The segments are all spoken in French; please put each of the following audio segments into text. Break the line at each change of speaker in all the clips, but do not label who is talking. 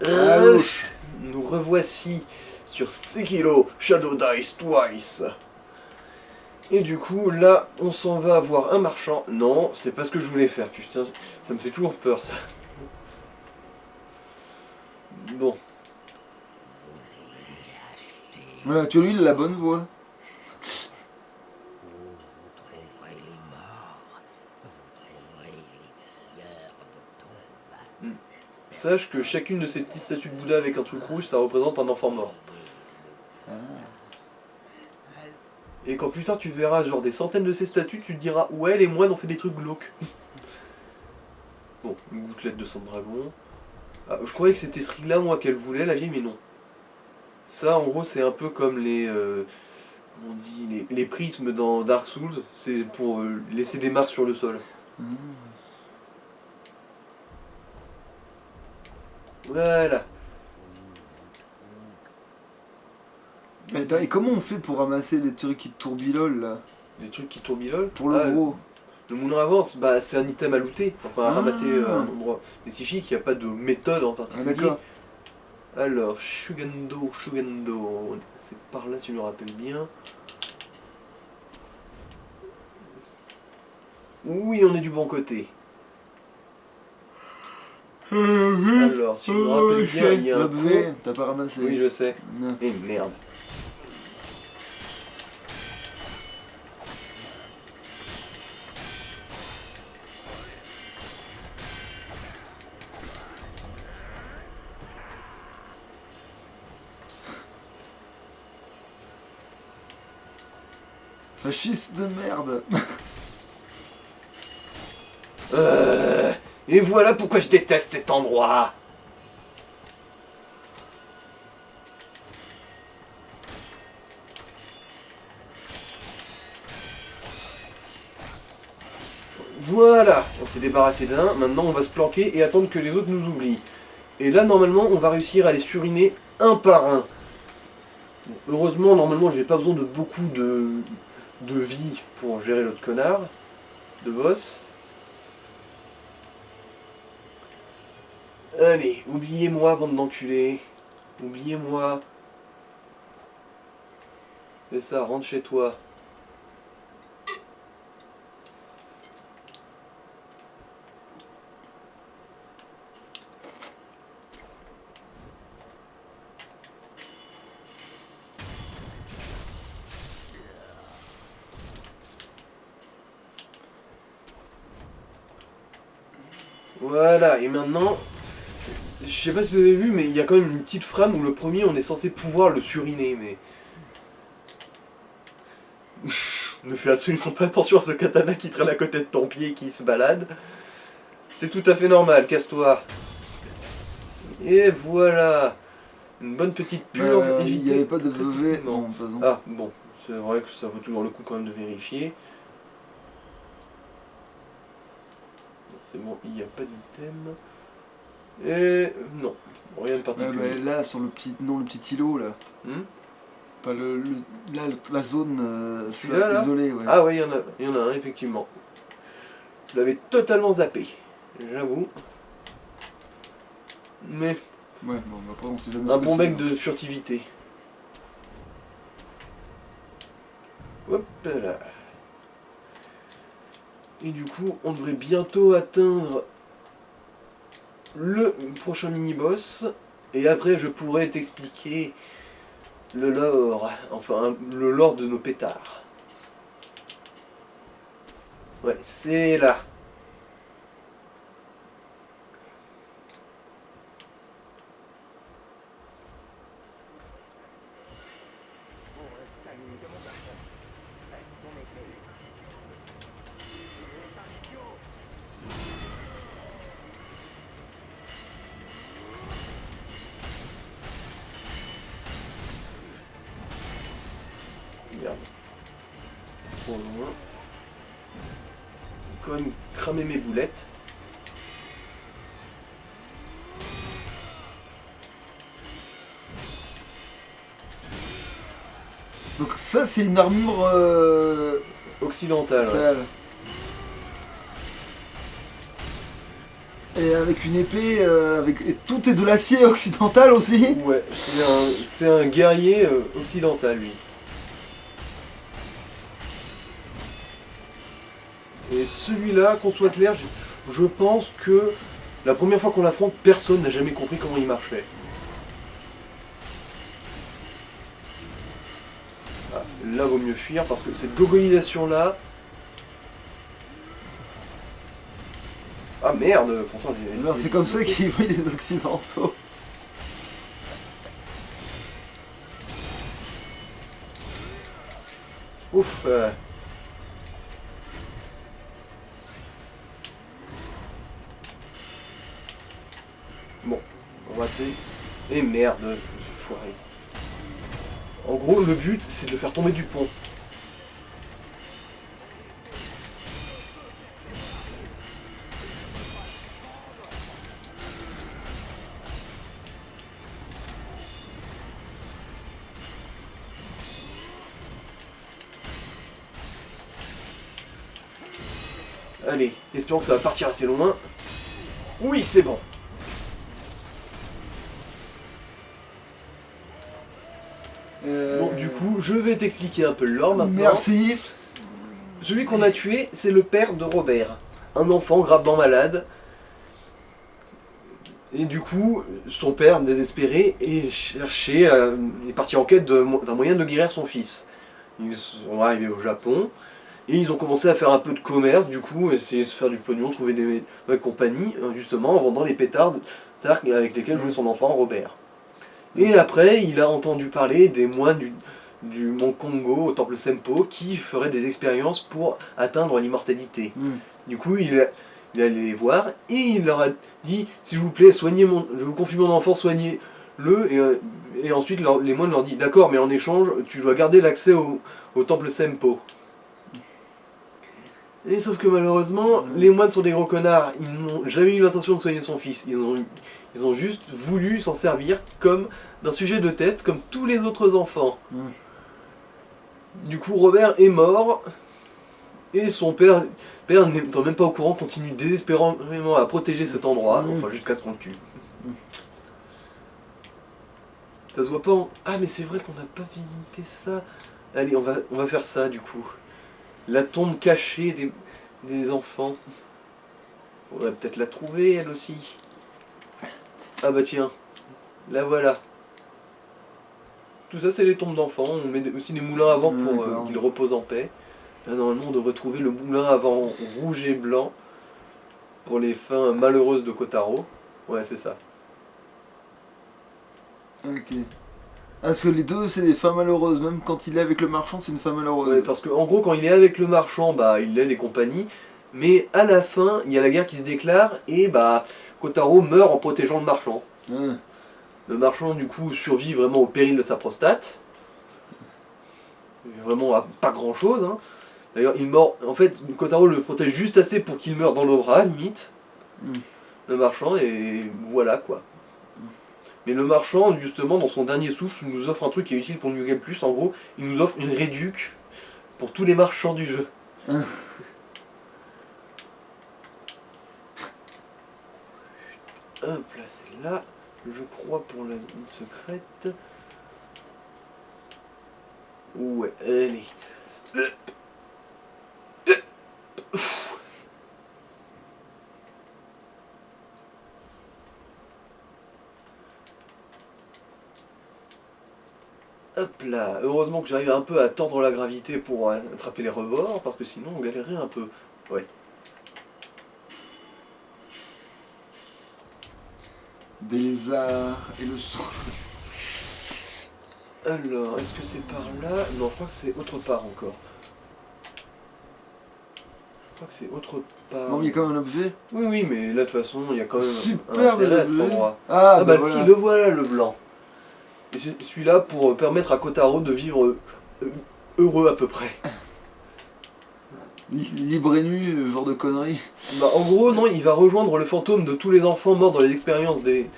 Alouche.
Nous revoici sur Sekiro Shadow Dice Twice. Et du coup, là, on s'en va voir un marchand. Non, c'est pas ce que je voulais faire, putain, ça me fait toujours peur, ça. Bon.
Voilà, tu vois, lui, il a la bonne voix.
Sache que chacune de ces petites statues de Bouddha avec un truc rouge, ça représente un enfant mort.
Ah.
Et quand plus tard tu verras genre des centaines de ces statues, tu te diras ouais, les moines ont fait des trucs glauques. Bon, une gouttelette de sang de dragon. Ah, je croyais que c'était ce riz là moi qu'elle voulait la vieille, mais non. Ça en gros c'est un peu comme les on dit les prismes dans Dark Souls, c'est pour laisser des marques sur le sol. Voilà.
Attends, et comment on fait pour ramasser les trucs qui tourbillolent là?
Les trucs qui tourbillolent.
Pour le gros.
Le moulin avance, bah c'est un item à looter, enfin à ramasser à
Ah.
un endroit spécifique, il n'y a pas de méthode en
Ah,
particulier.
d'accord.
Alors, Shugendo, c'est par là tu me rappelles bien. Oui, on est du bon côté. Alors, si je me rappelle bien, il y a un
l'objet,
pont.
t'as pas ramassé.
Oui, je sais.
Non.
Eh merde.
Fasciste de merde.
Et voilà pourquoi je déteste cet endroit. Voilà, on s'est débarrassé d'un, maintenant on va se planquer et attendre que les autres nous oublient. Et là normalement on va réussir à les suriner un par un. Bon, heureusement normalement j'ai pas besoin de beaucoup de vie pour gérer l'autre connard de boss. Allez, oubliez-moi bande d'enculés. Oubliez-moi. Fais ça, rentre chez toi. Voilà, et maintenant, je sais pas si vous avez vu, mais il y a quand même une petite frame où le premier on est censé pouvoir le suriner, mais... Ne fais absolument pas attention à ce katana qui traîne à côté de ton pied et qui se balade. C'est tout à fait normal, casse-toi. Et voilà. Une bonne petite purge.
Il n'y avait pas de VV.
Non.
Non, de toute façon.
Ah, bon. C'est vrai que ça vaut toujours le coup quand même de vérifier. C'est bon, il n'y a pas d'item. Et... non. Rien de particulier.
Là, sur le petit, non, le petit îlot, là. Pas là, la zone
Là
isolée, ouais.
Ah ouais, il y en a un, effectivement. Je l'avais totalement zappé. J'avoue. Mais...
ouais, bon, après, on sait jamais
un
ce que
bon
c'est,
mec
donc.
de furtivité. Hop là. Et du coup, on devrait bientôt atteindre le prochain mini-boss. Et après, je pourrais t'expliquer le lore. Enfin, le lore de nos pétards. Ouais, c'est là. Merde. Trop loin. J'ai quand même cramé mes boulettes.
Donc ça, c'est une armure...
Occidentale. Ouais.
totale. Et Et avec une épée, et tout est de l'acier occidental aussi.
Ouais, c'est un guerrier occidental, lui. Et celui-là, qu'on soit clair, je pense que la première fois qu'on l'affronte, personne n'a jamais compris comment il marchait. Ah, là, vaut mieux fuir parce que cette gogolisation-là... Ah merde, pourtant j'ai...
Alors c'est comme ça qu'ils voient les occidentaux.
Ouf. Bon, on va rater. Et merde, j'ai foiré. En gros, le but, c'est de le faire tomber du pont. Allez, espérons que ça va partir assez loin. Oui, c'est bon. Bon, du coup, je vais t'expliquer un peu le lore maintenant.
Merci.
Celui qu'on a tué, c'est le père de Robert. Un enfant gravement malade. Et du coup, son père, désespéré, est parti en quête d'un moyen de guérir son fils. Ils sont arrivés au Japon. Et ils ont commencé à faire un peu de commerce, du coup, essayer de se faire du pognon, trouver des compagnies, justement, en vendant les pétards avec lesquels jouait son enfant Robert. Et après, il a entendu parler des moines du mont Congo, au temple Sempo, qui feraient des expériences pour atteindre l'immortalité. Du coup, il est allé les voir, et il leur a dit, s'il vous plaît, je vous confie mon enfant, soignez-le, et ensuite les moines leur ont dit, d'accord, mais en échange, tu dois garder l'accès au temple Sempo. Et sauf que malheureusement, les moines sont des gros connards, ils n'ont jamais eu l'intention de soigner son fils, ils ont juste voulu s'en servir comme d'un sujet de test, comme tous les autres enfants. Du coup, Robert est mort, et son père n'étant même pas au courant, continue désespérément à protéger cet endroit, enfin jusqu'à ce qu'on le tue. Ça se voit pas en... Ah mais c'est vrai qu'on n'a pas visité ça. Allez, on va faire ça du coup. La tombe cachée des enfants. On va peut-être la trouver elle aussi. Ah bah tiens, la voilà. Tout ça c'est les tombes d'enfants, on met aussi des moulins à vent pour qu'ils reposent en paix. Là normalement on devrait trouver le moulin à vent rouge et blanc pour les fins malheureuses de Kotaro. Ouais c'est ça.
Ok. Parce que les deux c'est des fins malheureuses, même quand il est avec le marchand c'est une fin malheureuse.
Ouais, parce qu'en gros quand il est avec le marchand, bah il aide les compagnies, mais à la fin il y a la guerre qui se déclare et bah Kotaro meurt en protégeant le marchand. Le marchand du coup survit vraiment au péril de sa prostate. Vraiment à pas grand chose. Hein. D'ailleurs il meurt, en fait Kotaro le protège juste assez pour qu'il meure dans nos bras limite. Le marchand et voilà quoi. Mais le marchand, justement, dans son dernier souffle, nous offre un truc qui est utile pour New Game Plus. En gros, il nous offre une réduc pour tous les marchands du jeu. Hop là, c'est là, je crois, pour la zone secrète. Ouais, allez. Hop là, heureusement que j'arrive un peu à tordre la gravité pour attraper les rebords, parce que sinon on galérait un peu. Ouais.
Des lézards et le son.
Alors, est-ce que c'est par là? Non, je crois que c'est autre part encore. Je crois que c'est autre part.
Non, mais il y a quand même un objet.
Oui, oui, mais là de toute façon, il y a quand même
Super
un intérêt à cet endroit.
Ah
bah
voilà.
si, le voilà le blanc. Et celui-là pour permettre à Kotaro de vivre heureux à peu près.
Libre et nu, genre de conneries.
Bah, en gros, non, il va rejoindre le fantôme de tous les enfants morts dans les expériences des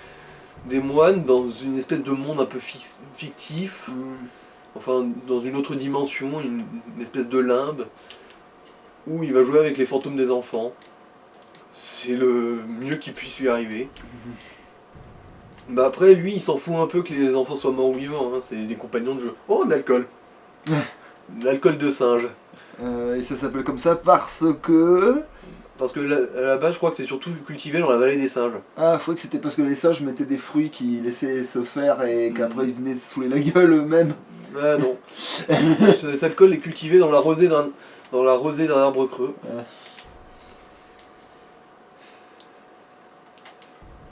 moines dans une espèce de monde un peu fictif. Enfin, dans une autre dimension, une espèce de limbe. Où il va jouer avec les fantômes des enfants. C'est le mieux qui puisse lui arriver. Bah après, lui, il s'en fout un peu que les enfants soient morts ou vivants, hein. C'est des compagnons de jeu. Oh, de l'alcool. L'alcool de singe.
Et ça s'appelle comme ça parce que...
Parce que à la base, je crois que c'est surtout cultivé dans la vallée des singes.
Ah, je crois que c'était parce que les singes mettaient des fruits qu'ils laissaient se faire et qu'après ils venaient se saouler la gueule eux-mêmes.
Ah non. Cet alcool est cultivé dans la rosée d'un arbre creux.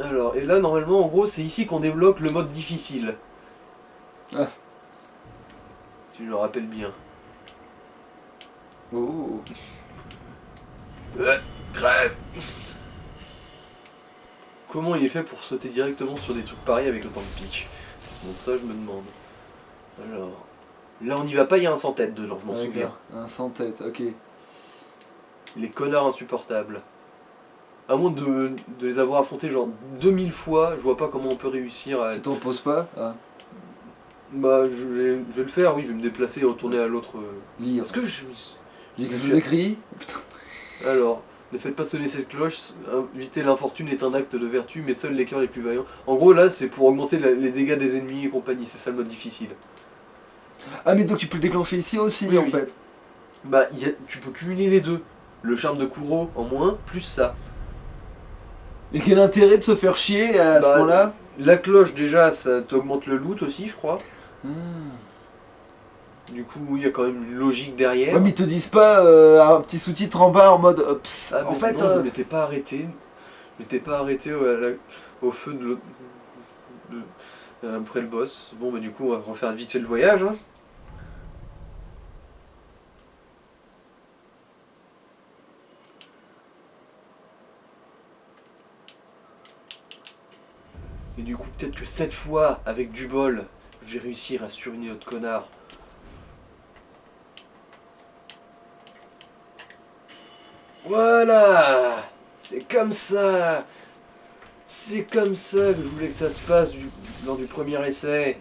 Alors, et là, normalement, en gros, c'est ici qu'on débloque le mode difficile.
Ah.
Si je me rappelle bien.
Oh.
Crève. Comment il est fait pour sauter directement sur des trucs pareils avec autant de pics? Bon, ça, je me demande. Alors, là, on n'y va pas, il y a un sans-tête dedans, je m'en souviens.
Un sans-tête, ok.
Les connards insupportables. À moins de les avoir affrontés genre 2000 fois, je vois pas comment on peut réussir à...
Tu t'en poses pas?
Bah, je vais le faire, oui, je vais me déplacer et retourner à l'autre...
Lire.
Parce que
J'ai quelque chose écrit. Putain.
Alors, ne faites pas sonner cette cloche, éviter l'infortune est un acte de vertu, mais seuls les cœurs les plus vaillants. En gros, là, c'est pour augmenter les dégâts des ennemis et compagnie, c'est ça le mode difficile.
Ah, mais donc tu peux le déclencher ici aussi,
Oui,
en
oui.
fait.
Bah, tu peux cumuler les deux. Le charme de Kuro en moins, plus ça.
Et quel intérêt de se faire chier à ce moment-là?
La cloche, déjà, ça t'augmente le loot aussi, je crois.
Ah.
Du coup, il y a quand même une logique derrière.
Ouais, mais ils te disent pas un petit sous-titre en bas en mode psst,
Ah,
en fait.
non, je m'étais pas arrêté. Je m'étais pas arrêté au feu de l'autre. Après le boss. Bon, bah, du coup, on va refaire vite fait le voyage. Hein. Et du coup, peut-être que cette fois, avec du bol, je vais réussir à surunir notre connard. Voilà! C'est comme ça! C'est comme ça que je voulais que ça se passe lors du premier essai.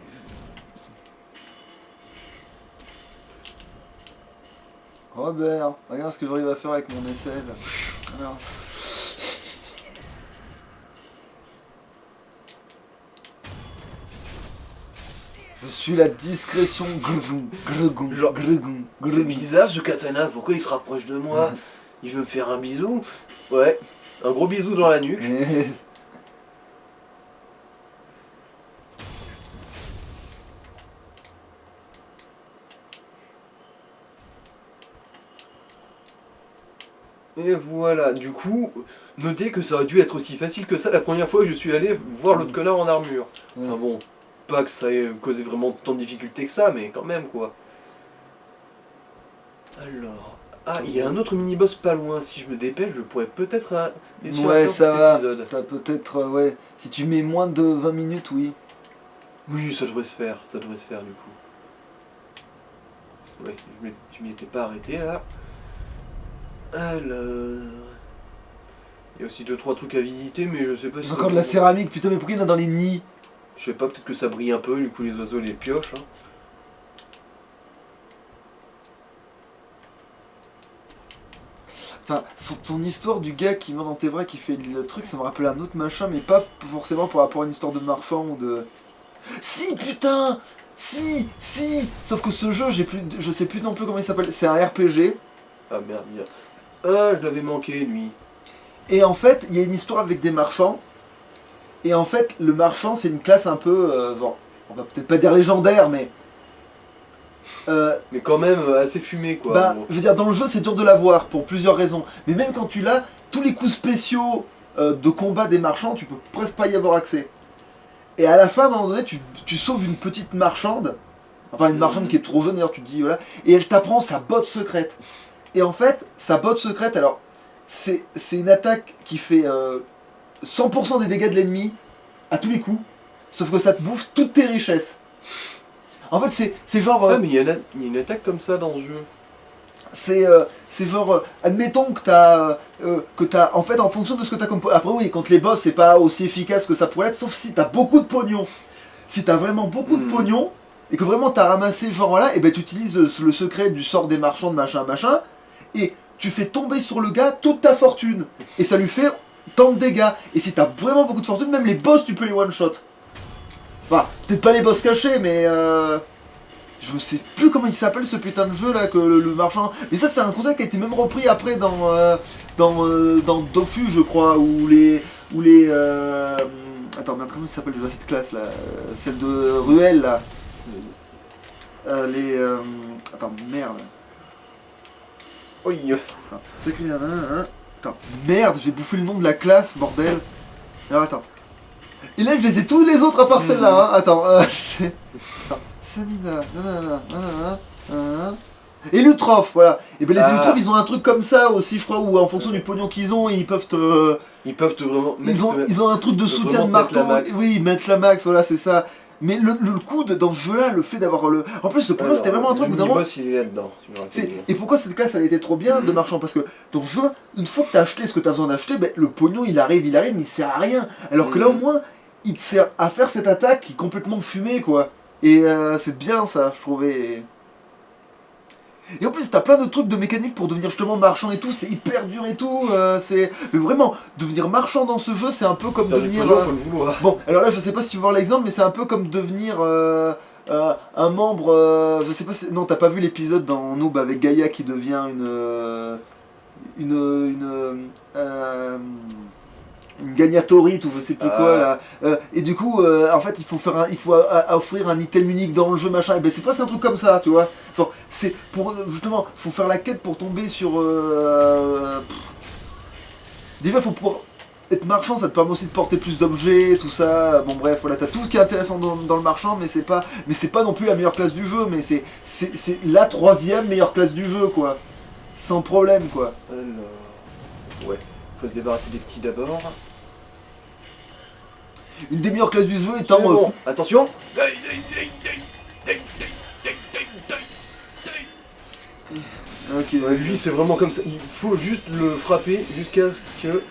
Robert, regarde ce que j'arrive à faire avec mon aisselle. Alors... Je suis la discrétion.
Genre, c'est bizarre ce katana, pourquoi il se rapproche de moi? Il veut me faire un bisou? Ouais, un gros bisou dans la nuque. Et voilà, du coup, notez que ça aurait dû être aussi facile que ça la première fois que je suis allé voir l'autre connard en armure. Enfin bon, pas que ça ait causé vraiment tant de difficultés que ça, mais quand même quoi. Alors... Ah, il y a un autre mini-boss pas loin, si je me dépêche, je pourrais peut-être...
Ouais, ça va, t'as peut-être... ouais, si tu mets moins de 20 minutes, oui.
Oui, ça devrait se faire du coup. Ouais, je m'y étais pas arrêté là. Alors... Il y a aussi 2-3 trucs à visiter, mais je sais pas si...
Encore de la céramique, putain, mais pourquoi il y en a dans les nids?
Je sais pas, peut-être que ça brille un peu, du coup les oiseaux les piochent. Hein.
Putain, ton histoire du gars qui va dans tes bras, qui fait le truc, ça me rappelle un autre machin, mais pas forcément par rapport à une histoire de marchand ou de... Si, putain! Si! Sauf que ce jeu, je sais plus non plus comment il s'appelle, c'est un RPG.
Ah merde, ah, je l'avais manqué, lui.
Et en fait, il y a une histoire avec des marchands. Et en fait, le marchand, c'est une classe un peu... bon, on va peut-être pas dire légendaire, mais...
mais quand même assez fumé, quoi.
Bah, je veux dire, dans le jeu, c'est dur de l'avoir, pour plusieurs raisons. Mais même quand tu l'as, tous les coups spéciaux de combat des marchands, tu peux presque pas y avoir accès. Et à la fin, à un moment donné, tu sauves une petite marchande. Enfin, une marchande qui est trop jeune, d'ailleurs, tu te dis, voilà. Et elle t'apprend sa botte secrète. Et en fait, sa botte secrète, alors, c'est une attaque qui fait 100% des dégâts de l'ennemi à tous les coups. Sauf que ça te bouffe toutes tes richesses. En fait, c'est genre...
Ah, mais il y a une attaque comme ça dans ce jeu.
C'est genre... admettons que t'as... en fait, en fonction de ce que t'as comme... Après, oui, contre les boss, c'est pas aussi efficace que ça pourrait l'être, sauf si t'as beaucoup de pognon. Si t'as vraiment beaucoup de pognon, et que vraiment t'as ramassé, genre là, et ben tu utilises le secret du sort des marchands, de machin, et tu fais tomber sur le gars toute ta fortune. Et ça lui fait tant de dégâts. Et si t'as vraiment beaucoup de fortune, même les boss, tu peux les one-shot. Enfin, peut-être pas les boss cachés, mais je sais plus comment il s'appelle ce putain de jeu là, que le marchand. Mais ça, c'est un concept qui a été même repris après dans Dofus, je crois, où les. Attends, merde, comment ça s'appelle déjà cette classe là, celle de Ruelle là. Attends, merde.
Oui.
Attends, c'est écrit, Attends, merde, j'ai bouffé le nom de la classe, bordel. Alors attends. Et là, je les ai tous les autres à part celle-là. Hein. Attends, c'est. Attends, Sanina, nanana. Et Lutroph, voilà. Et ben les Lutroph, ils ont un truc comme ça aussi, je crois, où en fonction du pognon qu'ils ont, ils peuvent te.
Ils peuvent te vraiment.
Ils ont un truc de soutien de marteau. Oui, ils mettent la max, voilà, c'est ça. Mais le coup dans ce jeu-là, le fait d'avoir le. En plus, le pognon, c'était vraiment un truc où
le boss, il est là-dedans.
Et pourquoi cette classe, elle était trop bien de marchand? Parce que dans le jeu, une fois que t'as acheté ce que t'as besoin d'acheter, ben, le pognon, il arrive, mais il sert à rien. Alors que là, au moins, il te sert à faire cette attaque qui est complètement fumée, quoi. Et c'est bien ça, je trouvais. Et en plus, t'as plein de trucs de mécanique pour devenir justement marchand et tout, c'est hyper dur et tout. Mais vraiment, devenir marchand dans ce jeu, c'est un peu comme devenir. Bon, alors là, je sais pas si tu veux voir l'exemple, mais c'est un peu comme devenir un membre. Je sais pas si. Non, t'as pas vu l'épisode dans Noob avec Gaïa qui devient une gagnatorite ou je sais plus quoi là. Et du coup, en fait, il faut offrir un item unique dans le jeu machin. Et ben c'est presque un truc comme ça, tu vois. Enfin, c'est pour justement, faut faire la quête pour tomber sur. Déjà, faut pouvoir être marchand, ça te permet aussi de porter plus d'objets, tout ça. Bon bref, voilà, t'as tout ce qui est intéressant dans le marchand, mais c'est pas non plus la meilleure classe du jeu, mais c'est la troisième meilleure classe du jeu, quoi. Sans problème, quoi.
Alors, ouais, faut se débarrasser des petits d'abord.
Une des meilleures classes du jeu étant.
Bon, attention.
Ok.
Ouais, lui, c'est vraiment comme ça. Il faut juste le frapper jusqu'à ce que.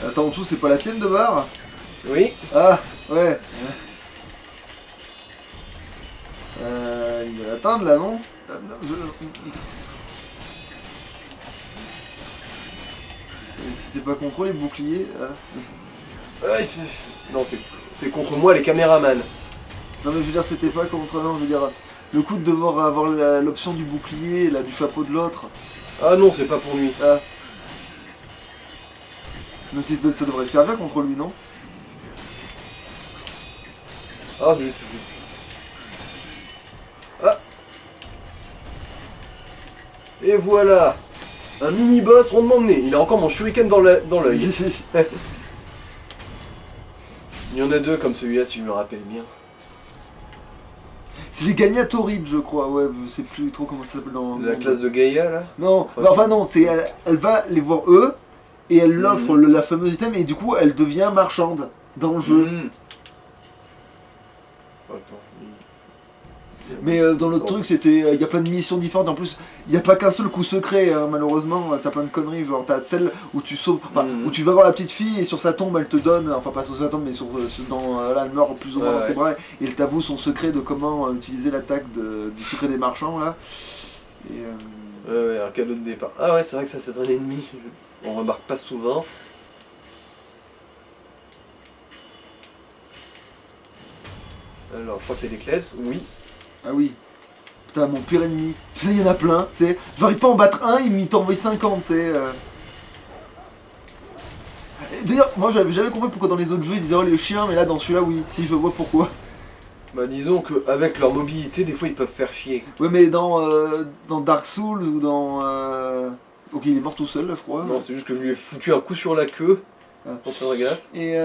Attends, en dessous, c'est pas la tienne de barre?
Oui.
Ah, ouais. Il va l'atteindre là, non? C'était pas contre les boucliers.
Ouais, non, c'est contre moi les caméramans.
Non, mais je veux dire, c'était pas contre. Non, je veux dire, le coup de devoir avoir l'option du bouclier, là, du chapeau de l'autre.
Ah non, c'est pas pour lui.
Ah. Mais ça devrait servir contre lui, non?
Ah, zut. Ah. Et voilà. Un mini-boss rondement mené. Il a encore mon shuriken dans l'œil. Il y en a deux comme celui-là, si je me rappelle bien.
C'est les Gagnatorides, je crois, ouais, je sais plus trop comment ça s'appelle dans...
La classe de Gaïa, là?
Non, enfin non, elle va les voir eux, et elle l'offre la fameuse item, et du coup, elle devient marchande dans le jeu.
Attends.
Mais dans l'autre truc, c'était, il y a plein de missions différentes. En plus, il n'y a pas qu'un seul coup secret, hein, malheureusement. T'as plein de conneries, genre t'as celle où tu sauves, où tu vas voir la petite fille et sur sa tombe, elle te donne, enfin pas sur sa tombe, mais là, elle meurt plus ou moins dans tes bras, et elle t'avoue son secret de comment utiliser l'attaque du secret des marchands là. Et
ouais, un cadeau de départ. Ah ouais, c'est vrai que ça c'est un ennemi. On remarque pas souvent. Alors, je crois qu'il y a des clefs, oui.
Ah oui. Putain, mon pire ennemi. Il y en a plein, c'est. J'arrive pas à en battre un, il t'envoie 50, c'est. D'ailleurs, moi j'avais jamais compris pourquoi dans les autres jeux ils disaient oh les chiens, mais là dans celui-là, oui, si je vois pourquoi.
Bah disons qu'avec leur mobilité, des fois ils peuvent faire chier.
Ouais, mais dans Dark Souls ou dans. Ok, il est mort tout seul là, je crois.
Non, c'est juste que je lui ai foutu un coup sur la queue. Sans faire gaffe.
Et.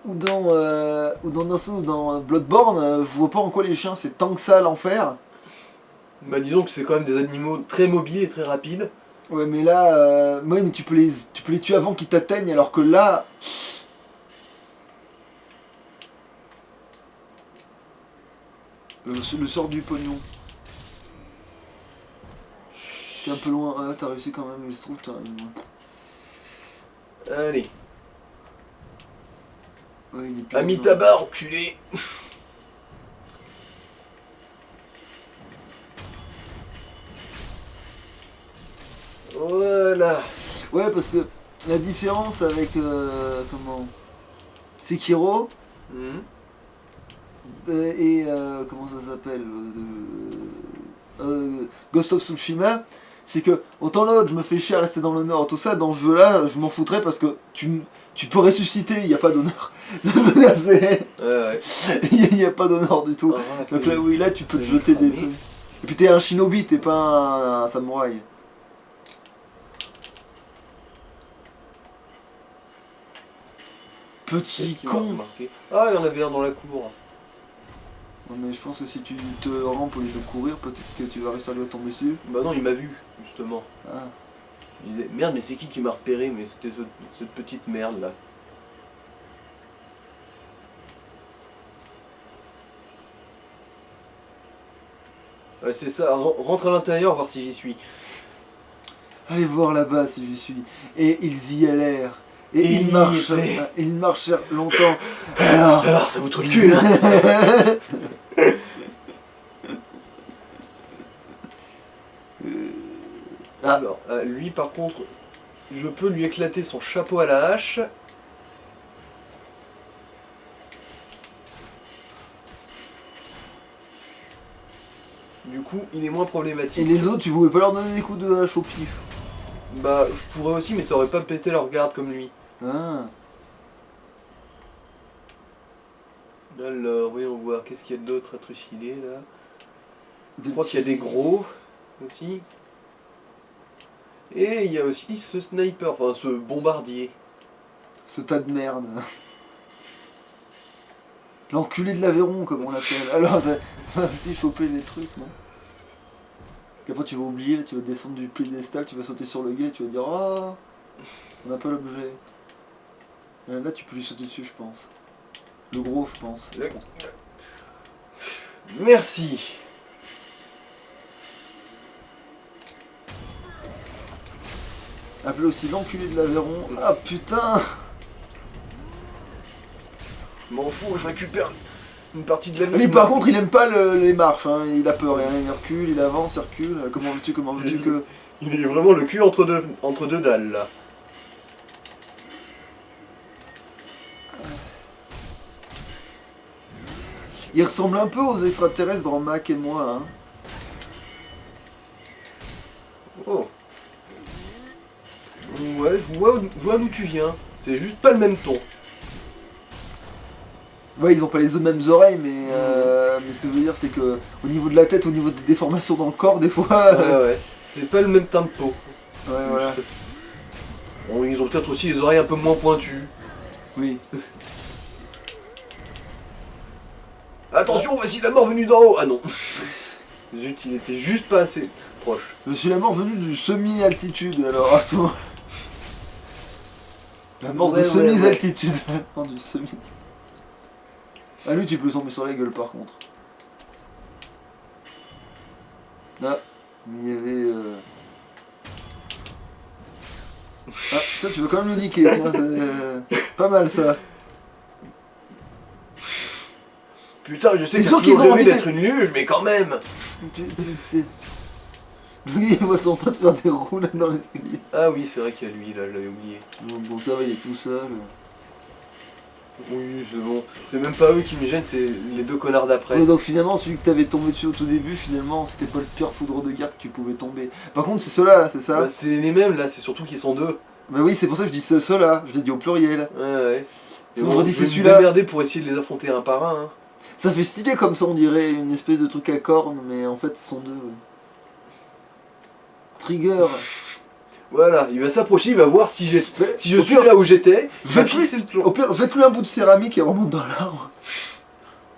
Ou dans Bloodborne, je vois pas en quoi les chiens c'est tant que ça l'enfer.
Bah disons que c'est quand même des animaux très mobiles et très rapides.
Ouais, mais là, ouais, mais tu peux les tuer avant qu'ils t'atteignent, alors que là. Le sort du pognon. T'es un peu loin, ah, t'as réussi quand même, il se trouve, t'as.
Allez.
Ouais, il est
Amitabha, enculé. Voilà.
Ouais, parce que la différence avec comment Sekiro
Mhm.
et comment ça s'appelle Ghost of Tsushima, c'est que autant l'autre je me fais chier à rester dans le nord, tout ça, dans ce jeu là je m'en foutrais parce que tu peux ressusciter, il n'y a pas d'honneur. Ça veut dire,
Ouais.
il n'y a pas d'honneur du tout.
Ah,
Donc là, oui, là tu peux te jeter des trucs. Et puis t'es un shinobi, t'es pas un samouraï. Petit
Qui m'a
con.
remarqué. Ah, il y en avait un dans la cour.
Ouais, mais je pense que si tu te rampes au lieu de courir, peut-être que tu vas réussir à lui tomber dessus.
Bah non, il m'a vu, justement.
Ah.
Il disait, merde, mais c'est qui m'a repéré? Mais c'était cette petite merde là. Ouais, c'est ça, rentre à l'intérieur, voir si j'y suis.
Allez voir là-bas si j'y suis. Et ils y allèrent. Et
Et
ils
il y était.
ils marchèrent longtemps. Alors,
Ça vous trouve le cul, hein?
Ah.
Alors, lui par contre, je peux lui éclater son chapeau à la hache. Du coup, il est moins problématique.
Et les autres, tu pouvais pas leur donner des coups de hache au pif.
Bah, je pourrais aussi, mais ça aurait pas pété leur garde comme lui.
Ah.
Alors, voyons voir, qu'est-ce qu'il y a d'autre à trucider là?
Des
Je crois qu'il y a des gros aussi. Et il y a aussi ce sniper, enfin ce bombardier.
Ce tas de merde. L'enculé de l'Aveyron, comme on l'appelle. Alors, ça va aussi choper les trucs, non? Qu'après, tu vas oublier, là, tu vas descendre du piédestal, tu vas sauter sur le gars et tu vas dire oh, on n'a pas l'objet. Là, tu peux lui sauter dessus, je pense. Le gros, je pense.
Merci.
Appelé aussi l'enculé de l'Aveyron. Ah putain!
Je m'en fous, je récupère une partie de la
Lui, par contre, il aime pas les marches, hein. Il a peur, hein. Il recule, il avance, il recule. Comment veux-tu que.
Il est vraiment le cul entre deux dalles là.
Il ressemble un peu aux extraterrestres dans Mac et moi, hein.
Oh. Ouais, je vois d'où tu viens. C'est juste pas le même ton.
Ouais, ils ont pas les mêmes oreilles, mais ce que je veux dire, c'est que au niveau de la tête, au niveau des déformations dans le corps, des fois.
Ouais. C'est pas le même teint de peau.
Ouais, voilà.
Bon, ils ont peut-être aussi les oreilles un peu moins pointues.
Oui.
Attention, voici la mort venue d'en haut. Ah non. Zut, il était juste pas assez proche.
Je suis la mort venue du semi-altitude, alors à ce moment. La mort de
Ouais.
semi-altitude. Non, du semi. Ah, lui, tu peux tomber sur la gueule par contre. Là, il y avait. Ah, ça, tu veux quand même le niquer, tiens, c'est pas mal ça.
Putain, je sais
C'est
que
sûr
t'as
qu'ils
toujours
ont
rêvé
envie
d'être une luge, mais quand même.
Lui, il voit son pote faire des roulades dans l'escalier.
Ah oui, c'est vrai qu'il y a lui, là, je l'avais oublié.
Bon, ça va, il est tout seul.
Oui, c'est bon. C'est même pas eux qui me gênent, c'est les deux connards d'après.
Ouais, donc finalement, celui que t'avais tombé dessus au tout début, finalement, c'était pas le pire foudre de guerre que tu pouvais tomber. Par contre, c'est ceux-là, c'est ça?
Bah, c'est les mêmes, là, c'est surtout qu'ils sont deux.
Bah oui, c'est pour ça que je dis ceux-là, je l'ai dit au pluriel.
Ouais. Et
Sinon,
bon,
j'aurais dit
je
c'est
vais me
celui-là.
démerder pour essayer de les affronter un par un. Hein.
Ça fait stylé comme ça, on dirait une espèce de truc à cornes, mais en fait, ils sont deux. Trigger.
Voilà, il va s'approcher, il va voir si j'ai.
Mais,
Si je
au
suis
pire,
là où j'étais,
je
va
vais
fixer le plan.
Au pire, jette-lui un bout de céramique et remonte dans l'arbre.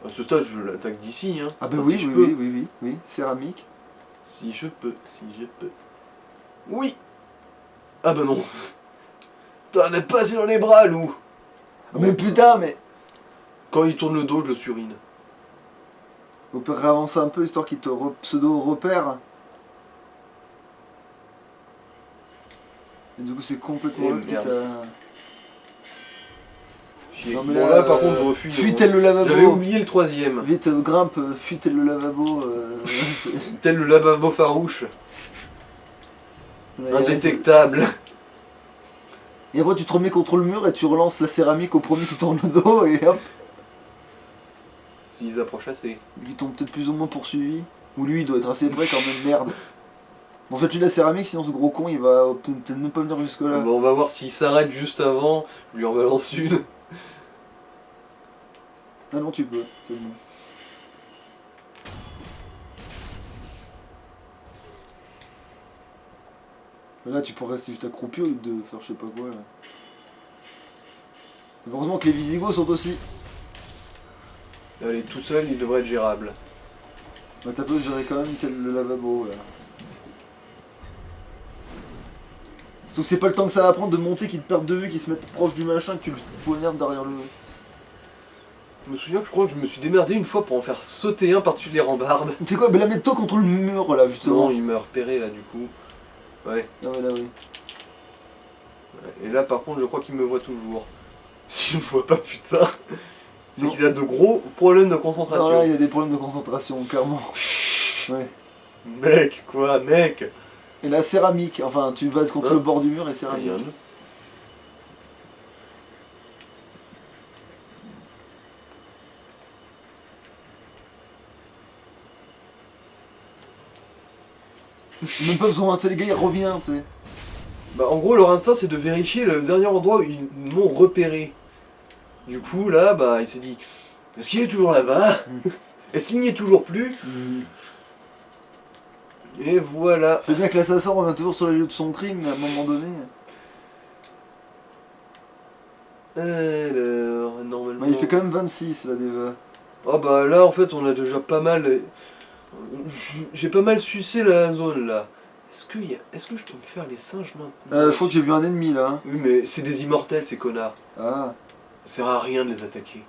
À ce stade, je l'attaque d'ici. Hein.
Ah bah
Enfin,
oui,
si je
oui,
peux.
oui, céramique.
Si je peux. Oui. Ah bah non. T'en as pas assez dans les bras, loup.
Mais putain, mais...
Quand il tourne le dos, je le surine.
On peut réavancer un peu, histoire qu'il te pseudo-repère. Et du coup, c'est complètement
Eh,
l'autre qui
merde.
t'a...
Chier.
Non, mais
Bon là, par contre, je refuis.
fuis tel le lavabo.
J'avais oublié le troisième.
Vite, grimpe, fuis tel le lavabo.
Tel le lavabo farouche.
Ouais,
Indétectable.
Et après tu te remets contre le mur et tu relances la céramique au premier qui tourne le dos et hop,
S'ils approchent assez.
ils tombent peut-être plus ou moins poursuivis. Ou lui il doit être assez près quand même, merde. Bon, jette-lui la céramique, sinon ce gros con il va peut-être même pas venir jusque là.
Bon, on va voir s'il s'arrête juste avant. Je lui en balance une.
Ah non, tu peux, c'est bon. Mais là, tu pourrais rester juste accroupi au lieu de faire je sais pas quoi là. Heureusement que les Visigoths sont aussi.
Allez, tout seul, il devrait être gérable.
Bah, t'as peu gérer quand même tel le lavabo là. Sauf que c'est pas le temps que ça va prendre de monter, qu'ils te perdent de vue, qu'ils se mettent proche du machin, que tu le poignardes derrière le.
Je me souviens que je crois que je me suis démerdé une fois pour en faire sauter un par-dessus les rambardes.
Tu sais quoi, mais la mets-toi contre le mur là justement.
Non, il m'a repéré là du coup. Ouais.
Ah ouais, là oui.
Et là par contre je crois qu'il me voit toujours. S'il me voit pas putain, c'est
Non.
qu'il a de gros problèmes de concentration.
Non, là il y a des problèmes de concentration, clairement. Ouais.
Mec, quoi, mec.
Et la céramique, enfin tu vas contre
Hein
le bord du mur et
Ah, il
céramique.
y a un autre.
Même pas besoin d'un le gars il revient, tu sais.
Bah en gros leur instinct c'est de vérifier le dernier endroit où ils m'ont repéré. Du coup là bah il s'est dit, est-ce qu'il est toujours là-bas? Est-ce qu'il n'y est toujours plus? Et voilà.
C'est bien que l'assassin revient toujours sur les lieux de son crime, mais à un moment donné.
Alors, normalement...
Bah, il fait quand même 26 là déjà.
Oh bah là en fait on a déjà pas mal... J'ai pas mal sucé la zone là. Est-ce que je peux me faire les singes maintenant?
Je crois que j'ai vu un ennemi là. Hein.
Oui mais c'est des immortels ces connards.
Ah.
Ça sert à rien de les attaquer.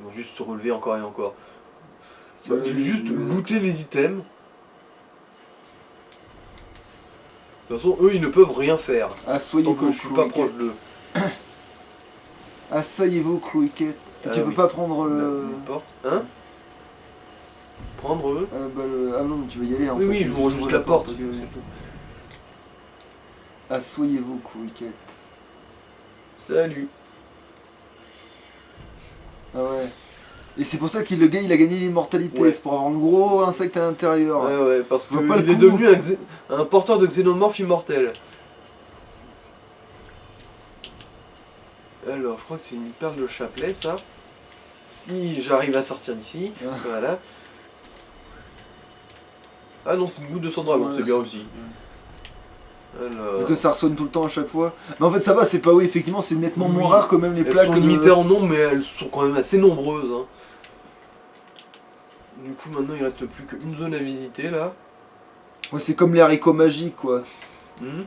Ils vont juste se relever encore et encore.
Bah,
Je vais juste looter les items. De toute façon eux ils ne peuvent rien faire.
Asseyez-vous,
Tant que je suis pas proche d'eux.
Asseyez-vous, Cricket.
Ah
Tu peux
oui.
pas prendre
Hein? Prendre eux?
Ah non, mais tu veux y aller en
Oui,
fait.
oui,
tu
je
veux
ouvre
juste
juste
ouvrir
la porte.
ok, ok. Asseyez-vous, Cricket.
Salut.
Ah ouais. Et c'est pour ça que le gars il a gagné l'immortalité,
Ouais.
c'est pour avoir un gros insecte à l'intérieur.
Ouais, ouais, parce
Je vois pas le
qu'il est
coup.
devenu un porteur de xénomorphe immortel. Alors, je crois que c'est une perle de chapelet, ça. Si j'arrive à sortir d'ici,
Ah.
voilà. Ah non, c'est une goutte de sang dragon,
Ouais,
c'est bien aussi. Alors...
Vu que ça ressoigne tout le temps à chaque fois. Mais en fait ça va, c'est pas oui, effectivement c'est nettement
Oui.
moins rare que même les
Elles
plaques
sont limitées en nombre, mais elles sont quand même assez nombreuses. Hein. Du coup, maintenant, il reste plus qu'une zone à visiter, là.
Ouais, c'est comme les haricots magiques quoi.
Hmm.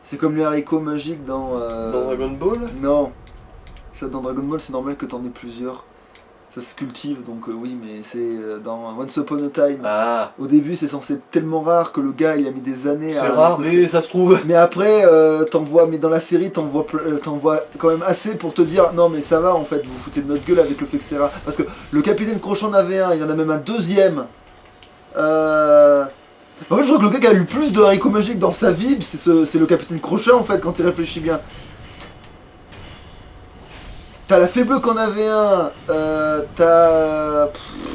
C'est comme les haricots magiques dans...
Dans Dragon Ball.
Non. Ça, dans Dragon Ball c'est normal que t'en aies plusieurs. Ça se cultive donc oui, mais c'est dans Once Upon a Time.
Ah,
Au début c'est censé être tellement rare que le gars il a mis des années
c'est
à...
rare, mais ça se trouve.
Mais après, t'en vois, mais dans la série, t'en vois quand même assez pour te dire non, mais ça va en fait, vous vous foutez de notre gueule avec le fait que c'est rare. Parce que le capitaine Crochon en avait un, il y en a même un deuxième. En fait, je crois que le gars qui a eu le plus de haricots magiques dans sa vie, c'est le capitaine Crochet en fait, quand il réfléchit bien. T'as la Fée Bleue qui en avait un, t'as.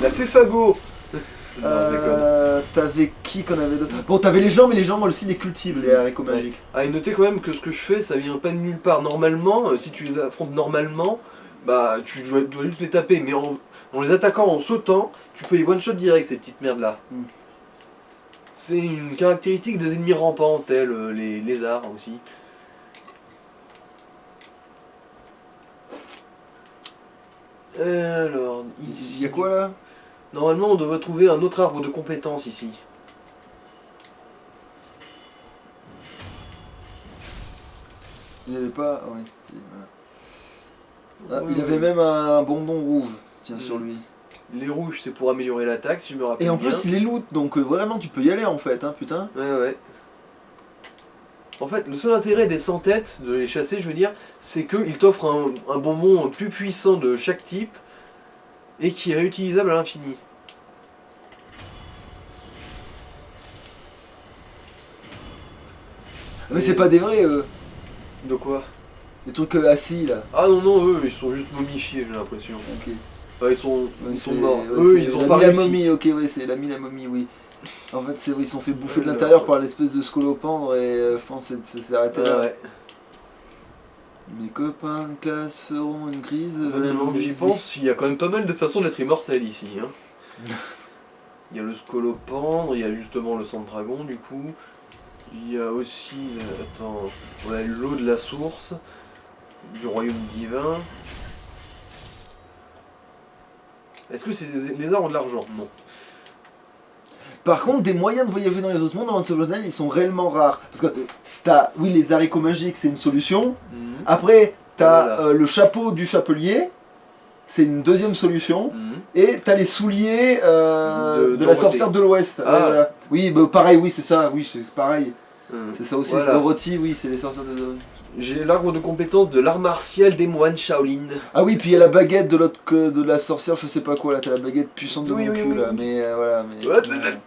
La fée Fago. Non, je déconne.
T'avais qui qu'on avait d'autre? Bon, t'avais les gens, mais les gens aussi les cultivent, les haricots
Ouais.
magiques.
Ah, et notez quand même que ce que je fais, ça vient pas de nulle part. Normalement, si tu les affrontes normalement, bah tu dois juste les taper. Mais en les attaquant en sautant, tu peux les one-shot direct, ces petites merdes là.
Mm.
C'est une caractéristique des ennemis rampants, tels les lézards aussi. Alors, ici.
Il y a quoi là?
Normalement, on devrait trouver un autre arbre de compétences ici.
Il avait pas. Ah oui. Voilà. Ah,
Oui,
il avait
oui.
même un bonbon rouge, tiens, sur lui.
Les rouges, c'est pour améliorer l'attaque, si je me rappelle
Et en
bien.
plus, il est loot, donc vraiment, tu peux y aller en fait, hein, putain.
Ouais, ouais. En fait, le seul intérêt des 100 têtes, de les chasser, je veux dire, c'est qu'ils t'offrent un bonbon plus puissant de chaque type et qui est réutilisable à l'infini.
Mais c'est pas des vrais, eux.
De quoi?
Les trucs assis, là.
Ah non, non, eux, ils sont juste momifiés, j'ai l'impression.
Ok.
Ouais, ils sont
C'est-
morts.
ouais,
Eux,
c'est
ils ont
l'ami
pas
la
réussi.
momie, ok, ouais, c'est l'ami la momie, oui. En fait, c'est, ils se sont fait bouffer de
Alors,
l'intérieur par l'espèce de scolopendre et je pense que c'est arrêté là.
Ouais.
Mes copains de classe feront une crise.
Maintenant que j'y pense, il y a quand même pas mal de façons d'être immortel ici. Hein. Il y a le scolopendre, il y a justement le sang de dragon du coup. Il y a aussi, attends, ouais, l'eau de la source, du royaume divin. Est-ce que ces lézards ont de l'argent? Non.
Par contre, des moyens de voyager dans les autres mondes dans Once Upon a Time, ils sont réellement rares. Parce que t'as, oui, les haricots magiques, c'est une solution.
Mhm.
Après, t'as
Voilà.
le chapeau du chapelier, c'est une deuxième solution.
Mhm.
Et t'as les souliers de la
Dorothée.
sorcière de l'Ouest.
Ah.
Voilà. Oui, bah, pareil, oui, c'est ça, oui, c'est pareil.
Mhm.
C'est ça aussi,
Voilà.
Dorothy, oui, c'est les sorcières de Dorothy.
J'ai l'arbre de compétence de l'art martial des moines Shaolin.
Ah oui, puis il y a la baguette de l'autre de la sorcière, je sais pas quoi, là, t'as la baguette puissante de
Oui,
mon
oui,
cul,
oui,
là,
oui.
mais voilà, mais...
Ouais,
sinon,
ouais.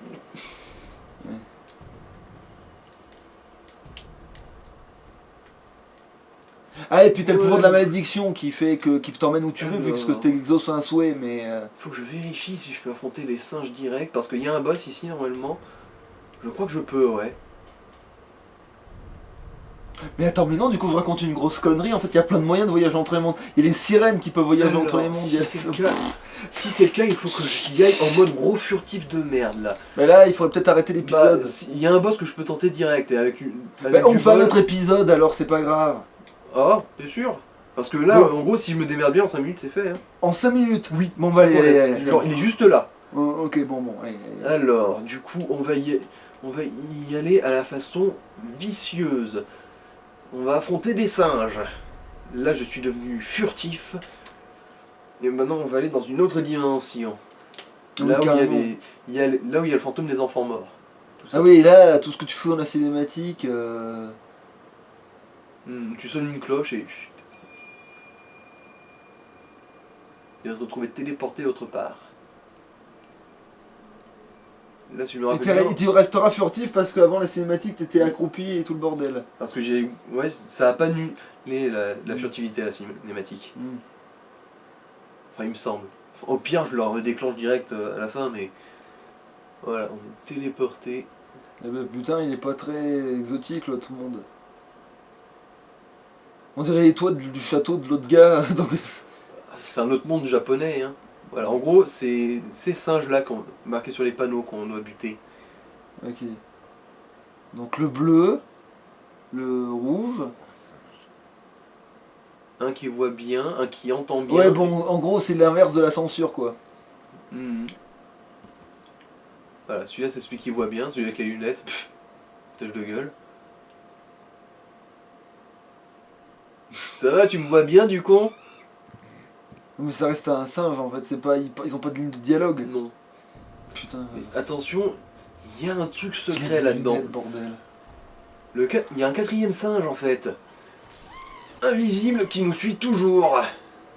Ah, et puis t'as le pouvoir de la
Ouais.
malédiction qui fait qui t'emmène où tu veux, vu que
Alors.
tes exos sont un souhait, mais...
Faut que je vérifie si je peux affronter les singes directs, parce qu'il y a un boss ici normalement. Je crois que je peux, ouais.
Mais attends, mais non, du coup, je raconte une grosse connerie, en fait, il y a plein de moyens de voyager entre les mondes. Il y a les sirènes qui peuvent voyager entre les mondes, il y a
si c'est le cas, il faut que j'y aille en mode gros furtif de merde là.
Mais là, il faudrait peut-être arrêter
Bah,
l'épisode.
il y a un boss que je peux tenter direct et avec,
Bah,
avec
on
du
fait un
vol.
autre épisode, alors c'est pas grave.
Ah, t'es sûr? Parce que là,
Bon.
en gros, si je me démerde bien en 5 minutes, c'est fait. Hein.
En 5 minutes. Oui. Bon, bah allez, allez, c'est
Genre,
bon.
il est juste là.
Oh, ok, bon, allez.
Alors, du coup, on va y aller à la façon vicieuse. On va affronter des singes. Là, je suis devenu furtif. Et maintenant, on va aller dans une autre dimension.
Oui,
Là où
carrément.
là où il y a le fantôme des enfants morts. Tout ça.
Ah oui, là, tout ce que tu fous dans la cinématique...
Tu sonnes une cloche et... il va se retrouver téléporté autre part. Là, si je me
Et
rappelle bien,
tu resteras furtif parce qu'avant la cinématique, t'étais accroupi et tout le bordel.
parce que j'ai... Ouais, ça a pas annulé la furtivité à la cinématique.
Hmm.
Enfin, il me semble. Au pire, je le redéclenche direct à la fin, mais... Voilà, on est téléporté.
Eh ben putain, il est pas très exotique l'autre monde. On dirait les toits du château de l'autre gars. Donc...
C'est un autre monde japonais, hein. Voilà, en gros, c'est ces singes-là marqués sur les panneaux qu'on doit buter.
Ok. Donc le bleu, le rouge.
Un qui voit bien, un qui entend bien.
Ouais, bon, en gros, c'est l'inverse de la censure, quoi.
Mhm. Voilà, celui-là c'est celui qui voit bien, celui avec les lunettes. Pff, tâche de gueule. Ça va, tu me vois bien du con?
Mais ça reste un singe en fait, c'est pas, ils ont pas de ligne de dialogue.
Non.
Putain.
Mais attention, il y a un truc
Il y a
secret
des
là-dedans.
lunettes, bordel.
Il y a un quatrième singe en fait. Invisible qui nous suit toujours.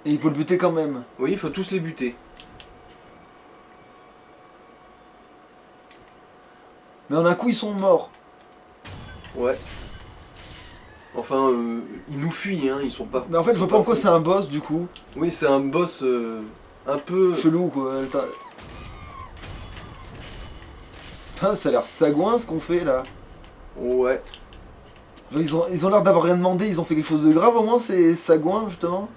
Et il faut le buter quand même.
Oui, il faut tous les buter.
Mais en un coup, ils sont morts.
Ouais. Enfin, ils nous fuient, hein, ils sont pas...
Mais en fait, je
ils
vois
sont
pas en quoi c'est un boss du coup.
Oui, c'est un boss un peu...
Chelou quoi. Putain, ça a l'air sagouin ce qu'on fait là.
Ouais.
Genre, ils ont l'air d'avoir rien demandé, ils ont fait quelque chose de grave au moins, c'est sagouin justement.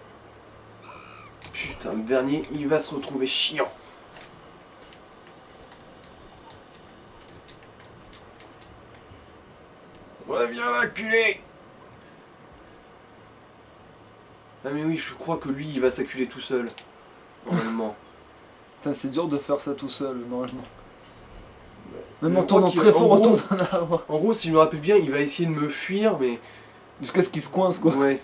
Putain, le dernier, il va se retrouver chiant. Ouais, viens là, culé. Ah mais oui, je crois que lui, il va s'acculer tout seul. Normalement.
Putain, c'est dur de faire ça tout seul normalement. Même
Je
en
crois
tournant
qu'il-
très
en
fort
gros-
autour d'un arbre.
En gros, si je me rappelle bien, il va essayer de me fuir, mais...
Jusqu'à ce qu'il se coince quoi.
Ouais.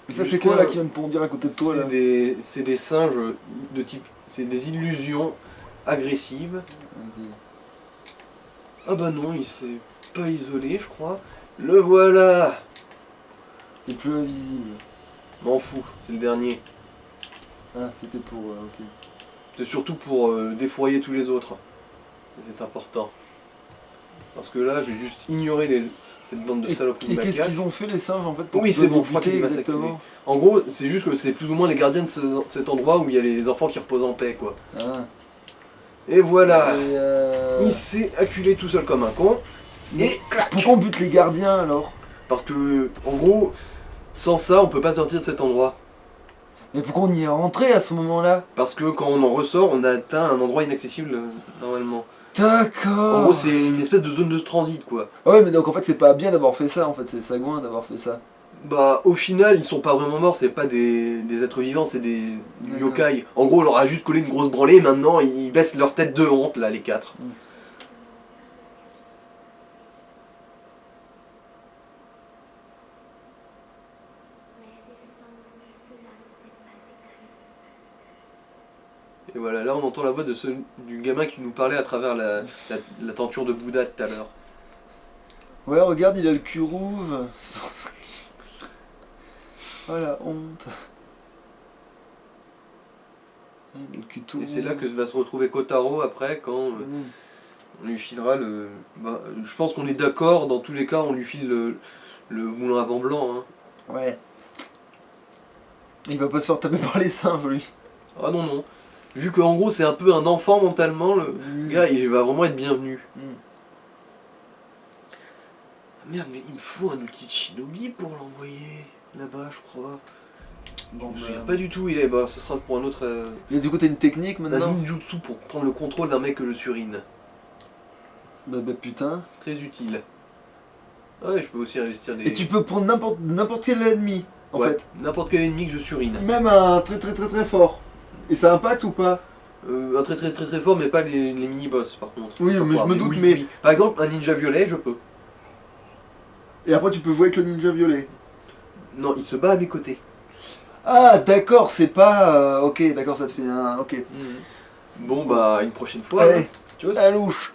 Et ça c'est
Jusqu'à-
quoi là qui vient de pondir à côté de toi là?
C'est des singes de type... C'est des illusions agressives.
Ok.
Ah bah non, il s'est pas isolé, je crois. Le voilà.
C'est plus invisible.
M'en fous, c'est le dernier.
Ah, c'était pour... ok.
C'est surtout pour défourailler tous les autres. Et c'est important. Parce que là, je vais juste ignorer cette bande de saloperies de
Et qu'est-ce
macaques.
qu'ils ont fait les singes en fait pour
Oui,
se
c'est bon, je crois
buter
qu'il va
exactement.
En gros, c'est juste que c'est plus ou moins les gardiens de cet endroit où il y a les enfants qui reposent en paix, quoi.
Ah.
Et voilà,
Et
il s'est acculé tout seul comme un con. Et clac.
pourquoi on bute les gardiens alors?
Parce que, en gros, sans ça, on peut pas sortir de cet endroit.
Mais pourquoi on y est rentré à ce moment-là?
Parce que quand on en ressort, on a atteint un endroit inaccessible normalement.
D'accord.
En gros, c'est une espèce de zone de transit, quoi.
Ah ouais, mais donc en fait c'est pas bien d'avoir fait ça, en fait c'est sagouin d'avoir fait ça.
Bah, au final, ils sont pas vraiment morts, c'est pas des êtres vivants, c'est des yokai. En gros, on leur a juste collé une grosse branlée, et maintenant ils baissent leur tête de honte, là, les 4. Et voilà, là on entend la voix du gamin qui nous parlait à travers la tenture de Bouddha tout à l'heure.
Ouais, regarde, il a le cul rouge. C'est pour ça que- Oh la honte. Il a le cul tout
Et c'est là
rouge.
que va se retrouver Kotaro après, quand
Mmh.
on lui filera le... Bah, je pense qu'on est d'accord, dans tous les cas, on lui file le moulin à vent blanc. Hein.
Ouais. Il va pas se faire taper par les singes, lui.
Ah non, non. Vu qu'en gros c'est un peu un enfant mentalement, le gars il va vraiment être bienvenu.
Mm.
Merde, mais il me faut un outil de shinobi pour l'envoyer là-bas, je crois.
Bon,
Je me souviens pas du tout où il est, bah ce sera pour un autre...
Et du coup, t'as une technique
un
maintenant?
ninjutsu pour prendre le contrôle d'un mec que je surine.
Bah putain.
Très utile. Ouais, je peux aussi investir des...
Et tu peux prendre n'importe quel ennemi, en
Ouais,
fait.
n'importe quel ennemi que je surine.
Même un très fort. Et ça impacte ou pas?
Un très fort, mais pas les mini-boss par contre.
Oui,
Enfin,
mais je me doute,
oui,
mais-
oui. Par exemple, un ninja violet, je peux.
Et après, tu peux jouer avec le ninja violet.
Non, il se bat à mes côtés.
Ah, d'accord, c'est pas... ok, d'accord, ça te fait un... Ok.
Bon, bah, une prochaine fois.
Allez,
hein. Tchuss.
à louche.